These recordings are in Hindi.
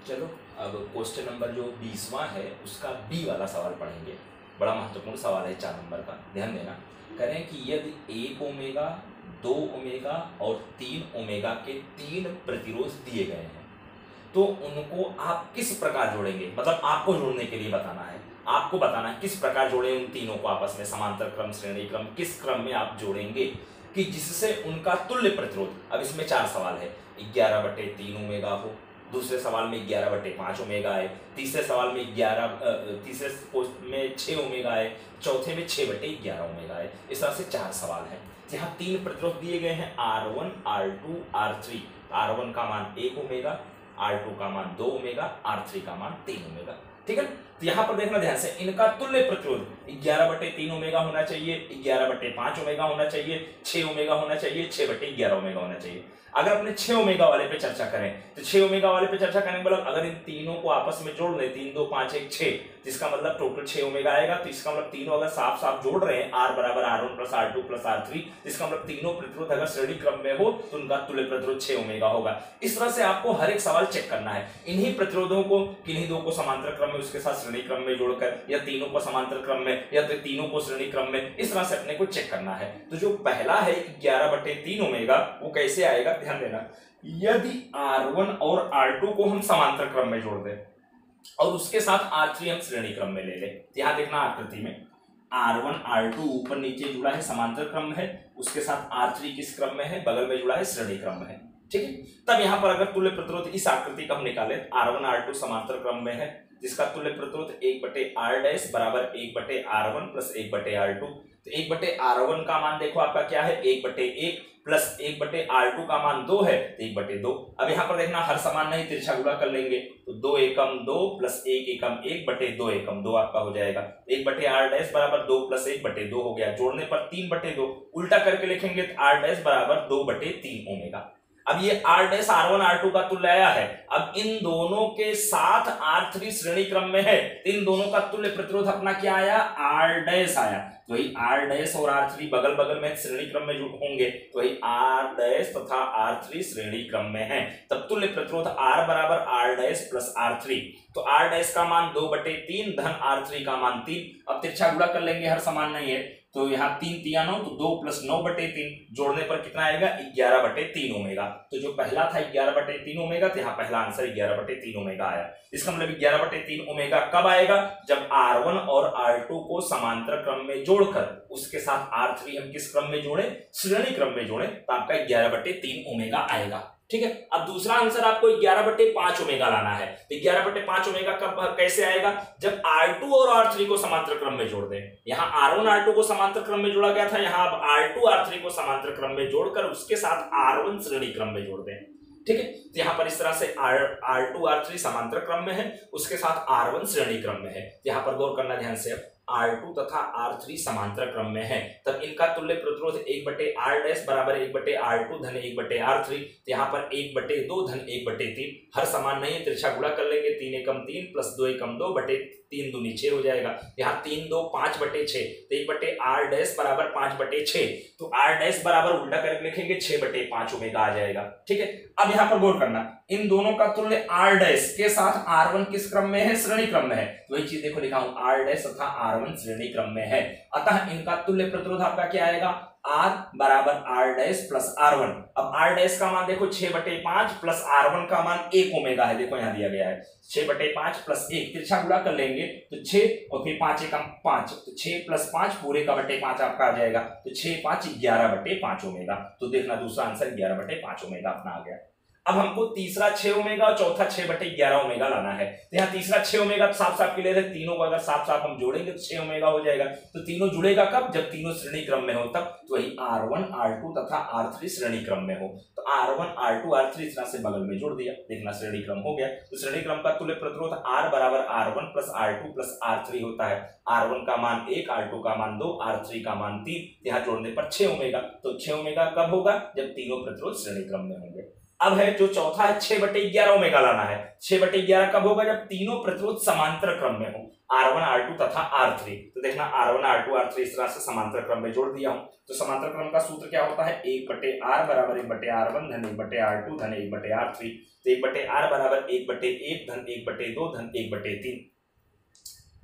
चलो अब क्वेश्चन नंबर जो 20वां है उसका बी वाला सवाल पढ़ेंगे। बड़ा महत्वपूर्ण सवाल है 4 नंबर का, ध्यान देना। करें कि यदि 1 ओमेगा 2 ओमेगा और 3 ओमेगा के 3 प्रतिरोध दिए गए हैं तो उनको आप किस प्रकार जोड़ेंगे। मतलब आपको जोड़ने के लिए बताना है, आपको बताना है किस प्रकार जोड़े उन तीनों को आपस में, समांतर क्रम, श्रेणी क्रम, किस क्रम में आप जोड़ेंगे कि जिससे उनका तुल्य प्रतिरोध। अब इसमें 4 सवाल है, 11/3 ओमेगा हो, दूसरे सवाल में 11/5 ओमेगा है, तीसरे सवाल में 6 ओमेगा है, चौथे में 6/11 ओमेगा है। इस तरह से 4 सवाल हैं। यहाँ 3 प्रतिरोध दिए गए हैं, R1, R2, R3। R1 का मान 1 ओमेगा, R2 का मान 2 ओमेगा, R3 का मान 3 ओमेगा। ठीक है, तो यहाँ पर देखना ध्यान से, इनका तुल्य प्रतिरोध 11/3 ओमेगा होना चाहिए, 11/5 ओमेगा होना चाहिए, 6 ओमेगा होना चाहिए, 6/11 ओमेगा होना चाहिए। अगर अपने 6 ओमेगा वाले पे चर्चा करें तो 6 ओमेगा वाले पे चर्चा करने के मतलब अगर इन तीनों को आपस में जोड़ लें, 3 2 5 1 6, जिसका मतलब टोटल 6 ओमेगा आएगा। तो इसका मतलब तीनों अगर साफ साफ जोड़ रहे हैं, R बराबर R1 plus R2 plus R3, इसका मतलब तीनों प्रतिरोध अगर श्रेणी क्रम में हो तो उनका तुल्य प्रतिरोध 6 ओमेगा होगा। इस तरह से आपको हर एक सवाल चेक करना है। इन्हीं प्रतिरोधों को, किन्हीं दो को समांतर क्रम में, उसके साथ श्रेणी क्रम में जोड़कर, या तीनों को समांतर क्रम में, या तो तीनों को श्रेणी क्रम में, इस तरह से अपने को चेक करना है। तो जो पहला है 11/3 ओमेगा, वो कैसे आएगा, ध्यान देना। यदि R1 और R2 को हम समांतर क्रम में जोड़ दें और उसके साथ R3 हम श्रेणी क्रम में ले लें, यहां देखना आकृति में R1 R2 ऊपर नीचे जुड़ा है, समांतर क्रम है, उसके साथ R3 किस क्रम में है, बगल में जुड़ा है, श्रेणी क्रम में है। ठीक है, तब यहां पर अगर तुल्य प्रतिरोध इस आकृति का हम निकालें, R1 R2 समांतर क्रम में है, जिसका तुल्य प्रतिरोध 1/R' बराबर 1/R1 प्लस 1/R2। तो 1/R1 का मान देखो आपका क्या है, 1/1 प्लस 1/R2 का मान 2 है, 1/2। अब यहां पर देखना हर समान नहीं, तिरछा गुणा कर लेंगे तो 2 एकम 2 प्लस 1 एकम 1/2 एकम 2 आपका हो जाएगा। 1/R' बराबर 2 प्लस 1/2 हो गया, जोड़ने पर 3/2, उल्टा करके लिखेंगे तो R' बराबर 2/3 ओमेगा। अब ये R' R1 R2 का तुल्य आया है। अब इन दोनों के साथ R3 श्रेणी क्रम में है, इन दोनों का तुल्य प्रतिरोध अपना क्या आया, R' आया। तो वही R' और R3 बगल बगल में श्रेणी क्रम में होंगे, तो वही R' तथा R3 श्रेणी क्रम में है। तब तुल्य प्रतिरोध R बराबर R' प्लस R3। तो R' का मान 2/3 धन R3 का मान 3। अब तिरछा गुणा कर लेंगे, हर समान नहीं है, तो यहाँ 3 3 9, तो 2 प्लस 9/3, जोड़ने पर कितना आएगा, 11/3 ओमेगा। तो जो पहला था 11/3 ओमेगा, तो यहाँ पहला आंसर 11/3 ओमेगा आया। इसका मतलब 11/3 ओमेगा कब आएगा, जब R1 और R2 को समांतर क्रम में जोड़कर उसके साथ R3 हम किस क्रम में जोड़े, श्रेणी क्रम में जोड़े, तो आपका 11/3 ओमेगा आएगा। ठीक है, अब दूसरा आंसर आपको 11/5 ओमेगा लाना है। तो 11/5 ओमेगा कब कैसे आएगा, जब R2 और R3 को समांतर क्रम में जोड़ दें। यहाँ R1 R2 को समांतर क्रम में जोड़ा गया था, यहाँ अब R2 R3 को समांतर क्रम में जोड़कर उसके साथ R1 श्रेणी क्रम में जोड़ दें। ठीक है, तो यहाँ पर इस तरह से R2 R3 समांतर क्रम में है, उसके साथ R1 श्रेणी क्रम में है। यहाँ पर गौर करना ध्यान से, R2 तथा R3 समांतर क्रम में है, तब इनका तुल्य प्रतिरोध 1/R' बराबर 1/R2 धन 1/R3। यहाँ पर 1/2 धन 1/3, हर समान नहीं है, तिरछा गुणा कर लेंगे, 3 एकम 3 प्लस 2 एकम 2 3 दूनी 6 हो जाएगा। यहाँ 3 2 5/6, तो 1/R' बराबर 5/6, तो R' बराबर उल्टा करके लिखेंगे 6/5 ओमेगा आ जाएगा। ठीक है, अब यहाँ पर गौर करना, इन दोनों का तुल्य R' के साथ R1 किस क्रम में है, श्रेणी क्रम में है। तो वही चीज देखो लिखा हूं, R' तथा R1 श्रेणी क्रम में है, अतः इनका तुल्य प्रतिरोध आपका क्या आएगा, R बराबर R' प्लस R1। अब R' का मान देखो 6/5 प्लस R1 का मान 1 ओमेगा है, देखो यहाँ दिया गया है 6/5 प्लस 1, तिरछा गुणा कर लेंगे तो 6 और फिर 5 एकम 5, तो 6 प्लस 5 पूरे का बटे 5 आपका आ जाएगा, तो 6 5 11/5 ओमेगा। तो देखना दूसरा आंसर 11/5 ओमेगा अपना आ गया। अब हमको तीसरा 6 ओमेगा और चौथा 6/11 ओमेगा लाना है। तो यहाँ तीसरा 6 ओमेगा साफ साफ क्लियर है, तीनों को अगर साफ साफ हम जोड़ेंगे तो 6 ओमेगा हो जाएगा। तो तीनों जुड़ेगा कब, जब तीनों श्रेणी क्रम में हो तब। तो वही R1 R2 तथा R3 श्रेणी क्रम में हो, तो R1 R2 R3 इस तरह से बगल में जोड़ दिया, देखना श्रेणी क्रम हो गया। तो श्रेणी क्रम का तुल्य प्रतिरोध R बराबर R1 plus R2 plus R3 होता है। R1 का मान 1, R2 का मान 2, R3 का मान 3, यहाँ जोड़ने पर 6 ओमेगा। तो 6 ओमेगा कब होगा, जब तीनों प्रतिरोध श्रेणी क्रम में होंगे। अब है जो चौथा है 6/11 ओमेगा लाना है। 6/11 कब होगा, जब तीनों प्रतिरोध समांतर क्रम में हो। R1 R2 तथा R3। तो देखना R1 R2 R3 इस तरह से समांतर क्रम में जोड़ दिया हूं। तो समांतर क्रम का सूत्र क्या होता है, 1/r बराबर 1/r1 धन 1/r2 धन 1/r3। तो 1/r बराबर 1/1 धन 1/2 धन 1/3।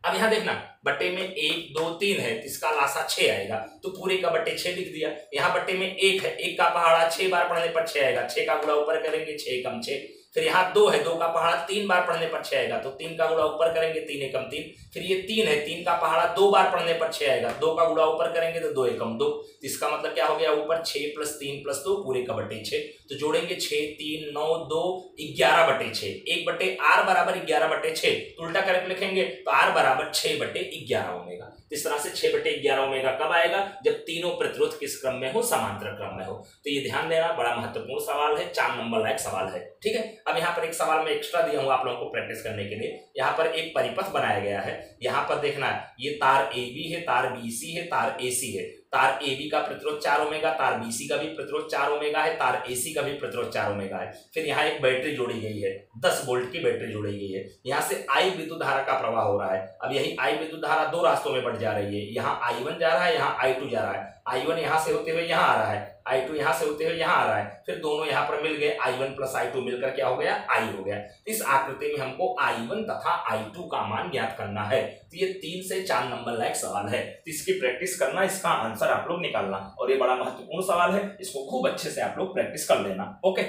अब यहां देखना बट्टे में 1 2 3 है, इसका लासा 6 आएगा, तो पूरे का बट्टे 6 लिख दिया। यहाँ बट्टे में 1 है, 1 का पहाड़ा 6 बार पढ़ने पर 6 आएगा, 6 का गुणा ऊपर करेंगे 6 कम 6। फिर यहाँ 2 है, 2 का पहाड़ा 3 बार पढ़ने पर 6 आएगा, तो 3 का गुणा ऊपर करेंगे 3 एकम 3। फिर ये 3 है, 3 का पहाड़ा 2 बार पढ़ने पर 6 आएगा, 2 का गुणा ऊपर करेंगे तो 2 एकम 2। इसका मतलब क्या हो गया, ऊपर 6 + 3 + 2 पूरे का बट्टे 6। तो जोड़ेंगे 6 3 9 2 11/6। 1/r बराबर 11/6, तो उल्टा करके लिखेंगे तो r बराबर 6/11 ओमेगा। इस तरह से 6/11 ओमेगा कब आएगा, जब तीनों प्रतिरोध किस क्रम में हो, समांतर क्रम में हो। तो ये ध्यान देना, बड़ा महत्वपूर्ण सवाल है, 4 नंबर लायक सवाल है। ठीक है, अब यहाँ पर एक सवाल मैं एक्स्ट्रा दिया हूँ आप लोगों को प्रैक्टिस करने के लिए। यहाँ पर एक परिपथ बनाया गया है, यहाँ पर देखना ये तार AB है, तार BC है, तार AC है। तार AB का प्रतिरोध 4 ओमेगा, तार BC का भी प्रतिरोध 4 ओमेगा है, तार AC का भी प्रतिरोध 4 ओमेगा है। फिर यहाँ एक बैटरी जोड़ी गई है, 10 वोल्ट की बैटरी जोड़ी गई है। यहाँ से I विद्युत धारा का प्रवाह हो रहा है। अब यही I विद्युत धारा 2 रास्तों में बढ़ जा रही है, यहाँ I1 जा रहा है, यहाँ I2 जा रहा है। I1 यहाँ से होते हुए यहाँ आ रहा है, I2 यहाँ से होते हुए यहाँ आ रहा है, फिर दोनों यहाँ पर मिल गए, I1 + I2 मिलकर क्या हो गया, I हो गया। इस आकृति में हमको I1 तथा I2 का मान ज्ञात करना है। तो ये 3 से 4 नंबर लायक सवाल है, तो इसकी प्रैक्टिस करना, इसका आंसर आप लोग निकालना, और ये बड़ा महत्वपूर्ण सवाल है, इसको खूब अच्छे से आप लोग प्रैक्टिस कर लेना। ओके।